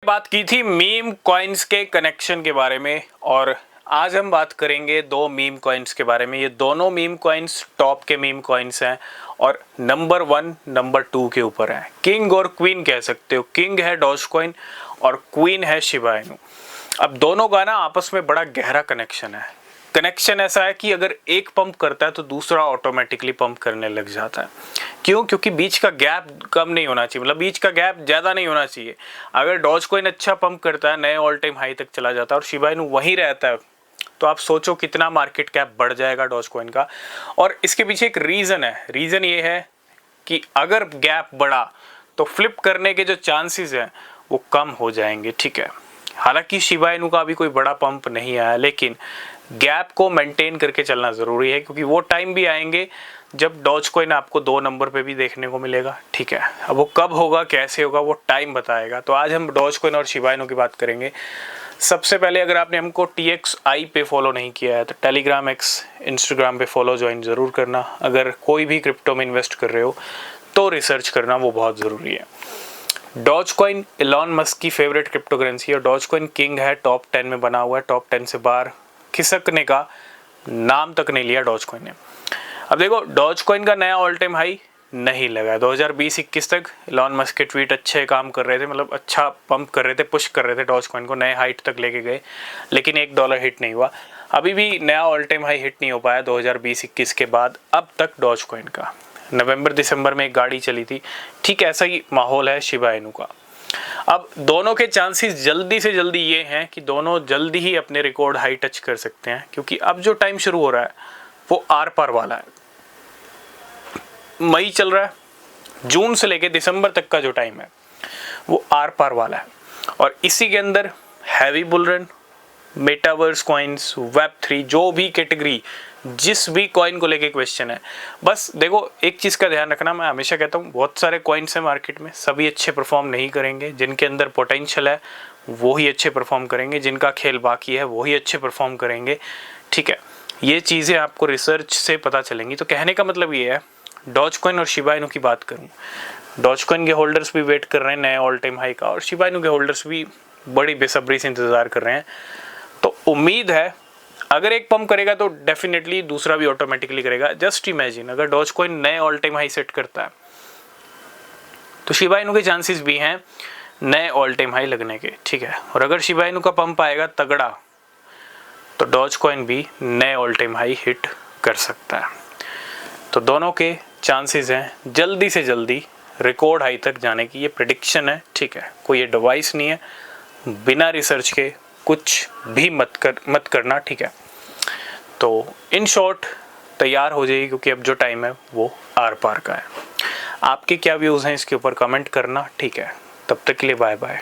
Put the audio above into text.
बात की थी मीम कॉइन्स के कनेक्शन के बारे में और आज हम बात करेंगे दो मीम कॉइन्स के बारे में। ये दोनों मीम कॉइन्स टॉप के मीम कॉइन्स हैं और नंबर 1 नंबर 2 के ऊपर हैं। किंग और क्वीन कह सकते हो। किंग है डॉज कॉइन और क्वीन है शिबा इनू। अब दोनों का ना आपस में बड़ा गहरा कनेक्शन है। कनेक्शन ऐसा है कि अगर एक पंप करता है तो दूसरा ऑटोमेटिकली पंप करने लग जाता है। क्यों? क्योंकि बीच का गैप कम नहीं होना चाहिए, मतलब बीच का गैप ज़्यादा नहीं होना चाहिए। अगर डॉज कॉइन अच्छा पंप करता है, नए ऑल टाइम हाई तक चला जाता है और शिबा इनू वहीं रहता है, तो आप सोचो कितना मार्केट कैप बढ़ जाएगा डॉज कॉइन का। और इसके पीछे एक रीज़न है। रीज़न ये है कि अगर गैप बढ़ा तो फ्लिप करने के जो चांसेस हैं वो कम हो जाएंगे। ठीक है, हालांकि शिबा इनू का अभी कोई बड़ा पंप नहीं आया, लेकिन गैप को मेंटेन करके चलना ज़रूरी है क्योंकि वो टाइम भी आएंगे जब डॉज कॉइन आपको 2 नंबर पे भी देखने को मिलेगा। ठीक है, अब वो कब होगा, कैसे होगा, वो टाइम बताएगा। तो आज हम डॉज कॉइन और शिबा इनू की बात करेंगे। सबसे पहले अगर आपने हमको TXI पे फॉलो नहीं किया है तो टेलीग्राम, एक्स, इंस्टाग्राम पे फॉलो ज्वाइन ज़रूर करना। अगर कोई भी क्रिप्टो में इन्वेस्ट कर रहे हो तो रिसर्च करना वो बहुत ज़रूरी है। डॉज कॉइन एलॉन मस्क की फेवरेट क्रिप्टो करेंसी है। डॉज कॉइन किंग है, टॉप 10 में बना हुआ है। टॉप 10 से बाहर खिसकने का नाम तक नहीं लिया डॉज कॉइन ने। अब देखो, डॉज कॉइन का नया ऑल टाइम हाई नहीं लगा। 2020-21 तक एलॉन मस्क के ट्वीट अच्छे काम कर रहे थे, मतलब अच्छा पंप कर रहे थे, पुश कर रहे थे डॉज कॉइन को, नए हाइट तक लेके गए, लेकिन $1 हिट नहीं हुआ। अभी भी नया ऑल टाइम हाई हिट नहीं हो पाया 2020-21 के बाद अब तक डॉज कॉइन का। नवंबर दिसंबर में एक गाड़ी चली थी, ठीक ऐसा ही माहौल है शिबा इनू का। अब दोनों के चांसेस जल्दी से जल्दी ये हैं कि दोनों जल्दी ही अपने रिकॉर्ड हाई टच कर सकते हैं, क्योंकि अब जो टाइम शुरू हो रहा है वो आर पार वाला है। मई चल रहा है, जून से लेके दिसंबर तक का जो टाइम है वो आर पार वाला है और इसी के अंदर heavy bull run, metaverse coins, Web3, जो भी कैटेगरी, जिस भी कॉइन को लेके क्वेश्चन है, बस देखो एक चीज़ का ध्यान रखना। मैं हमेशा कहता हूँ बहुत सारे कॉइन्स हैं मार्केट में, सभी अच्छे परफॉर्म नहीं करेंगे। जिनके अंदर पोटेंशियल है वो ही अच्छे परफॉर्म करेंगे, जिनका खेल बाकी है वो ही अच्छे परफॉर्म करेंगे। ठीक है, ये चीज़ें आपको रिसर्च से पता चलेंगी। तो कहने का मतलब ये है, डॉज कॉइन और शिबा इनू की बात करूँ, डॉज कॉइन के होल्डर्स भी वेट कर रहे हैं नए ऑल टाइम हाई का और शिबा इनू के होल्डर्स भी बड़ी बेसब्री से इंतज़ार कर रहे हैं। तो उम्मीद है अगर एक पंप करेगा तो डेफिनेटली दूसरा भी ऑटोमेटिकली करेगा। जस्ट इमेजिन अगर डॉज कॉइन नए ऑल टाइम हाई सेट करता है तो शिबा इनू के चांसेस भी हैं नए ऑल टाइम हाई लगने के। ठीक है, और अगर शिबा इनू का पंप आएगा तगड़ा तो डॉज कॉइन भी नए ऑल टाइम हाई हिट कर सकता है। तो दोनों के चांसेस हैं जल्दी से जल्दी रिकॉर्ड हाई तक जाने की, ये प्रेडिक्शन है। ठीक है, कोई ये डिवाइस नहीं है, बिना रिसर्च के कुछ भी मत करना। ठीक है, तो इन शॉर्ट तैयार हो जाइए क्योंकि अब जो टाइम है वो आर पार का है। आपके क्या व्यूज़ हैं इसके ऊपर कमेंट करना। ठीक है, तब तक के लिए बाय बाय।